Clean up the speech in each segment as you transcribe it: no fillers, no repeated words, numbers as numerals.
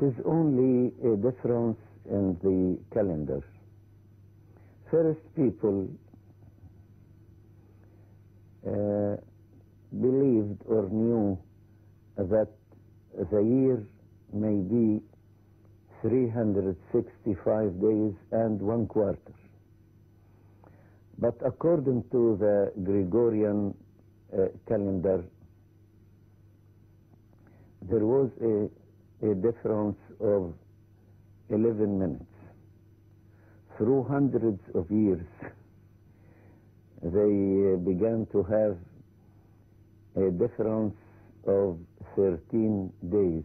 is only a difference in the calendar. First, people believed or knew that the year may be 365 days and 1 quarter. But according to the Gregorian calendar, there was a difference of 11 minutes. Through hundreds of years, they began to have a difference of 13 days.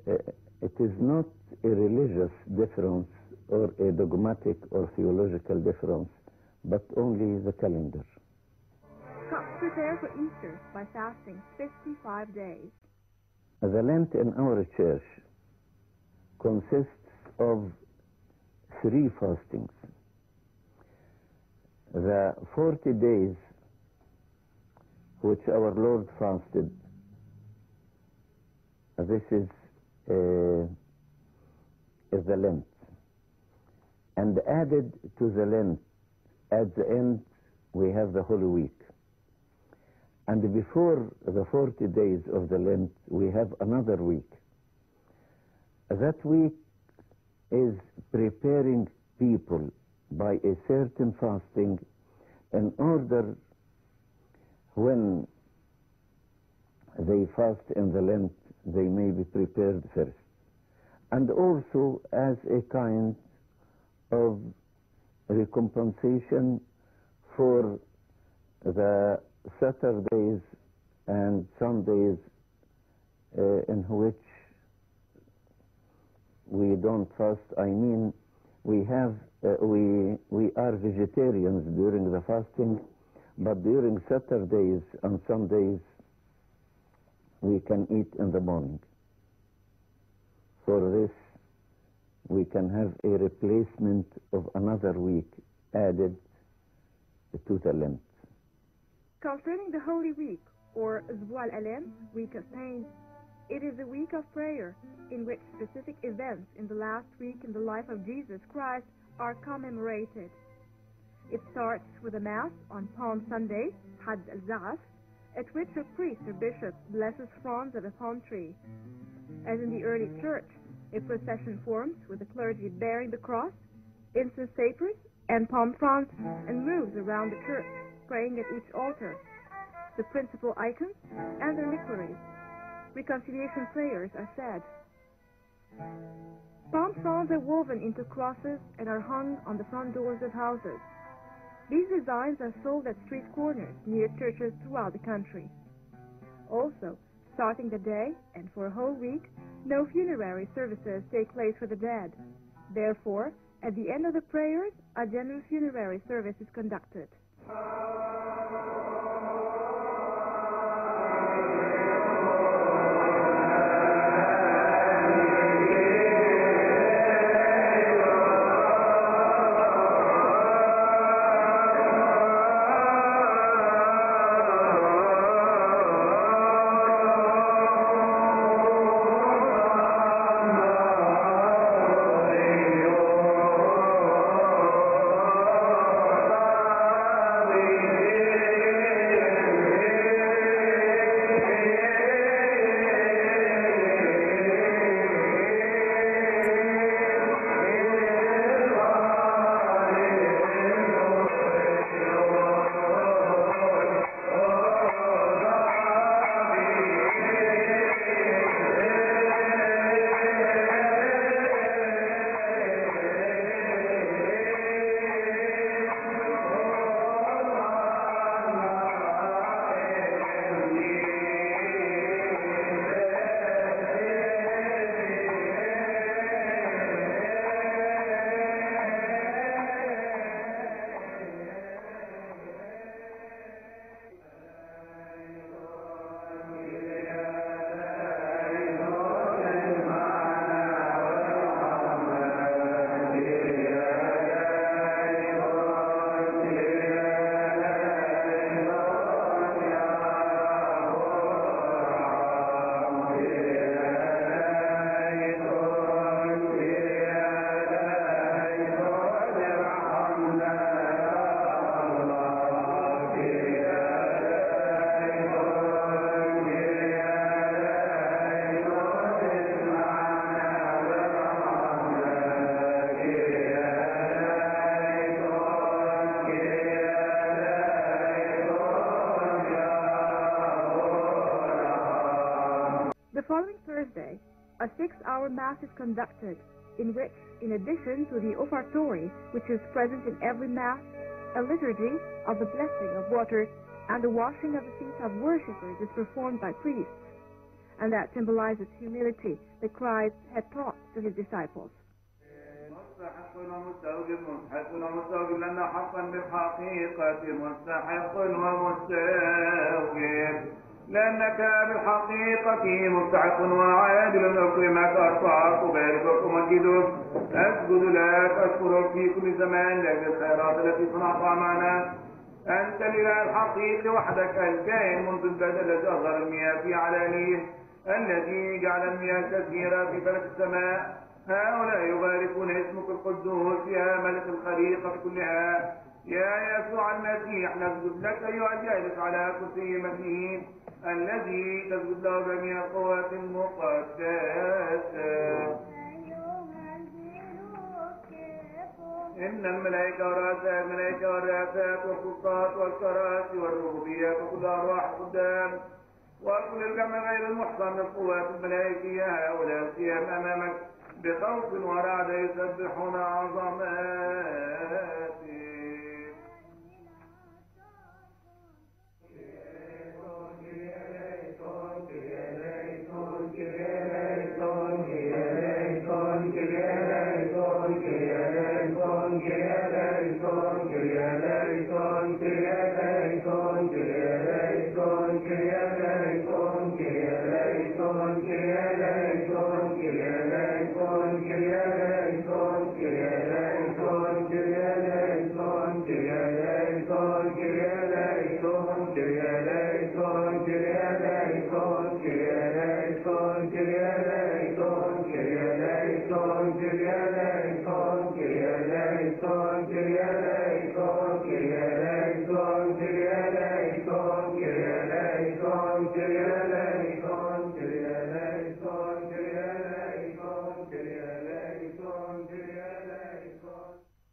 It is not a religious difference or a dogmatic or theological difference, but only the calendar. Copts prepare for Easter by fasting 55 days. The Lent in our church consists of 3 fastings. The 40 days which our Lord fasted, this is the Lent. And added to the Lent, at the end, we have the Holy Week. And before the 40 days of the Lent, we have another week. That week is preparing people by a certain fasting in order when they fast in the Lent, they may be prepared first. And also as a kind of recompensation for the Saturdays and Sundays in which we don't fast. I mean, we are vegetarians during the fasting, but during Saturdays and Sundays we can eat in the morning. For this, we can have a replacement of another week added to the Lent. Concerning the Holy Week, or Zvoal Alem, Week of Pains, it is a week of prayer in which specific events in the last week in the life of Jesus Christ are commemorated. It starts with a Mass on Palm Sunday, Had al-Za'af, at which a priest or bishop blesses fronds of a palm tree. As in the early church, a procession forms with the clergy bearing the cross, incense tapers, and palm fronds, and moves around the church, praying at each altar, the principal icons and their liquories. Reconciliation prayers are said. Palm fronds are woven into crosses and are hung on the front doors of houses. These designs are sold at street corners near churches throughout the country. Also, starting the day and for a whole week, no funerary services take place for the dead. Therefore, at the end of the prayers, a general funerary service is conducted. Yeah. Thursday, a 6-hour Mass is conducted, in which, in addition to the offertory, which is present in every Mass, a liturgy of the blessing of water and the washing of the feet of worshippers is performed by priests, and that symbolizes humility that Christ had taught to his disciples. مستحق ومستوجب مستحق ومستوجب لنا حقا بالحقيقة مستحق ومستوجب لأنك بالحقيقة مستحق وعادل أكرمك أرفعك أباركك أمجدك أسجد لك أشكرك في كل زمان لأجل الخيرات التي صنعتها معنا أنت الإله الحقيقي وحدك الكائن منذ البدء الذي أظهر المياه في علانيه الذي جعل المياه كثيرة في فلك السماء هؤلاء يباركون اسمك القدوس يا ملك الخليقة كلها يا يسوع المسيح نسجد لك أيها الجالس على كرسي مجيد الذي تسجد له جميع القوات المقدسة إن الملائكة والرؤساء الملائكة والرئاسات والسلطات والكراسي والربوبيات وكل أرواح القدام وكل الجمع غير المحصن من القوات الملائكية هؤلاء القيام أمامك بخوف ورعد يسبحون عظماتك.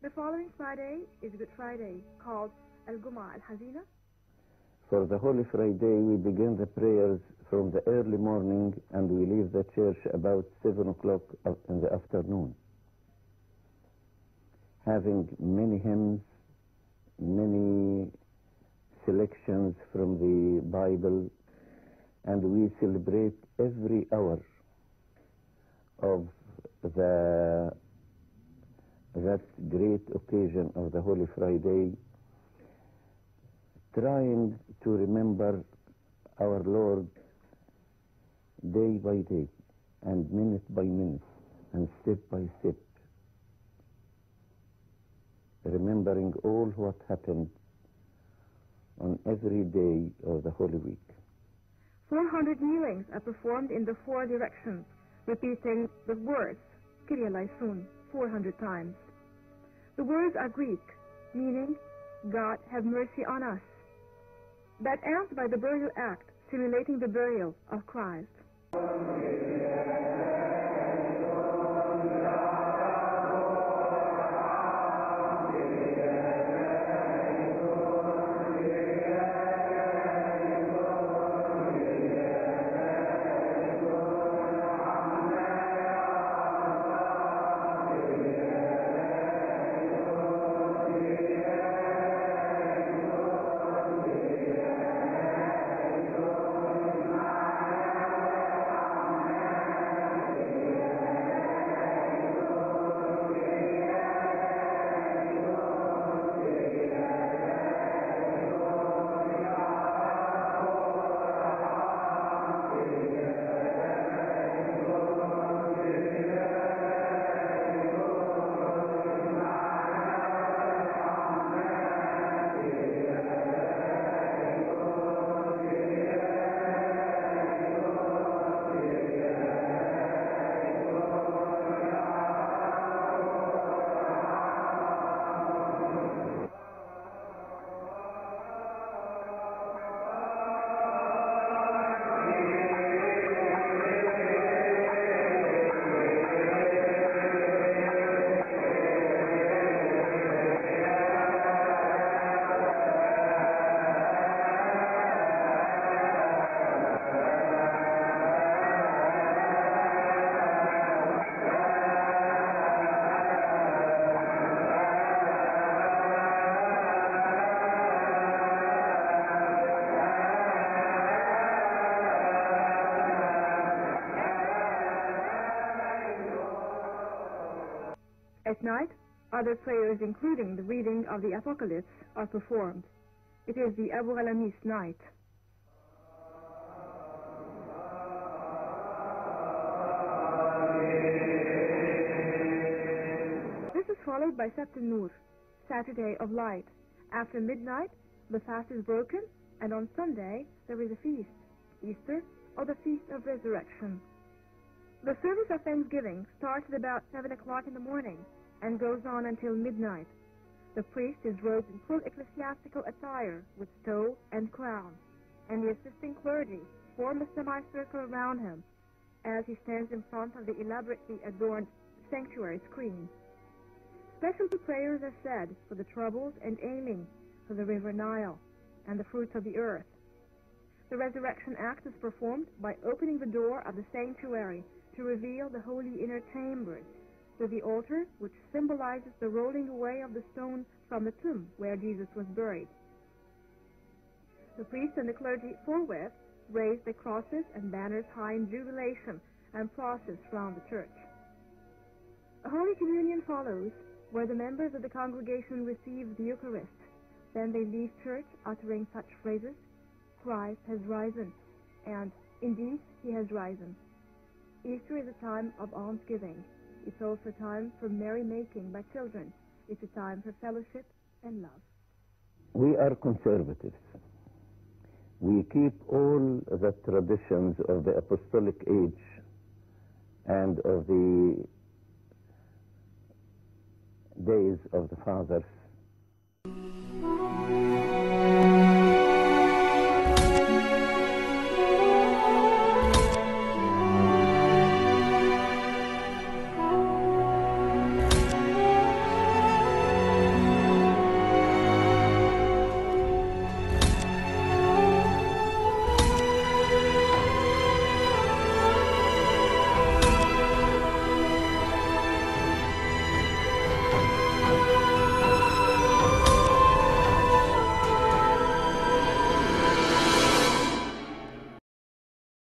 The following Friday is Good Friday, called Al-Jum'ah Al-Hazina. For the Holy Friday, we begin the prayers from the early morning and we leave the church about 7 o'clock in the afternoon, having many hymns, many selections from the Bible, and we celebrate every hour of that great occasion of the Holy Friday, trying to remember our Lord day by day and minute by minute and step by step, remembering all what happened on every day of the Holy Week. 400 kneelings are performed in the 4 directions, repeating the words Kyrie eleison 400 times. The words are Greek, meaning God have mercy on us. That ends by the burial act, simulating the burial of Christ. At night, other prayers including the reading of the Apocalypse are performed. It is the Abu Ghalamis night. This is followed by Sabt al-Nur, Saturday of Light. After midnight, the fast is broken, and on Sunday there is a feast, Easter, or the Feast of Resurrection. The service of Thanksgiving starts at about 7 o'clock in the morning and goes on until midnight. The priest is robed in full ecclesiastical attire with stole and crown, and the assisting clergy form a semicircle around him as he stands in front of the elaborately adorned sanctuary screen. Special prayers are said for the troubles and aiming for the river Nile and the fruits of the earth. The resurrection act is performed by opening the door of the sanctuary to reveal the holy inner chambers, to the altar which symbolizes the rolling away of the stone from the tomb where Jesus was buried. The priest and the clergy forthwith raise their crosses and banners high in jubilation and process round the church. A Holy Communion follows, where the members of the congregation receive the Eucharist. Then they leave church uttering such phrases: Christ has risen, and indeed he has risen. Easter is a time of almsgiving. It's also a time for merrymaking by children. It's a time for fellowship and love. We are conservatives. We keep all the traditions of the apostolic age and of the days of the fathers